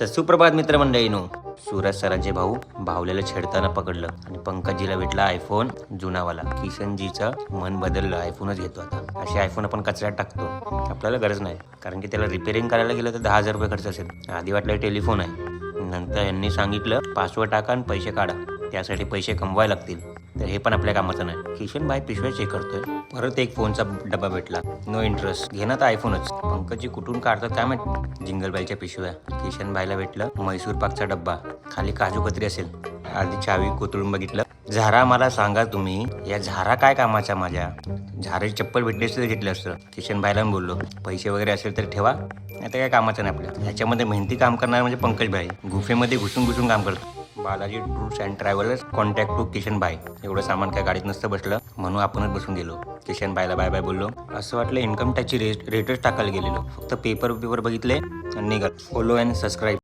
तर सुप्रभात मित्रमंडळीनो. सूरज सरांचे भाऊ भावलेला छेडताना पकडलं आणि पंकजीला भेटला आयफोन जुनावाला. किशनजीचं मन बदललं, आयफोनच घेतो आता. असे आयफोन आपण कचऱ्यात टाकतो, आपल्याला गरज नाही, कारण की त्याला रिपेअरिंग करायला गेलं तर 10,000 रुपये खर्च असेल. आधी वाटलं टेलिफोन आहे, नंतर यांनी सांगितलं पासवर्ड टाका आणि पैसे काढा, त्यासाठी पैसे कमवायला लागतील. तर हे पण आपल्या कामाचं नाही. किशन भाई पिशव्या चेक करतोय, परत एक फोनचा डबा भेटला. नो इंटरेस्ट, घेणं तर आयफोनच. पंकजी कुठून काढतात काय माहित जिंगल बाईच्या पिशव्या. किशन भाईला भेटलं मैसूर पाकचा डब्बा, खाली काजू कतरी असेल. आधी चावी कोतळून बघितलं. झारा, मला सांगा तुम्ही, या झारा काय कामाच्या माझ्या? झाराची चप्पल भेटली असते तर घेतलं असतं. किशन भाईला बोललो पैसे वगैरे असेल तर ठेवा, आता काय कामाचं नाही आपल्या. ह्याच्यामध्ये मेहनती काम करणार म्हणजे पंकज भाई, गुफेमध्ये घुसून काम करतो. Balaji tours and travellers, contact to Kishan bhai. एवढं सामान काय गाडीत नसतं बसलं, म्हणून आपणच बसून गेलो. किशन भाईला बाय बाय बोललो. असं वाटलं इन्कम टॅक्सची रेटच टाकायला गेलेलो. फक्त पेपर बघितले आणि निघाल. Follow and subscribe.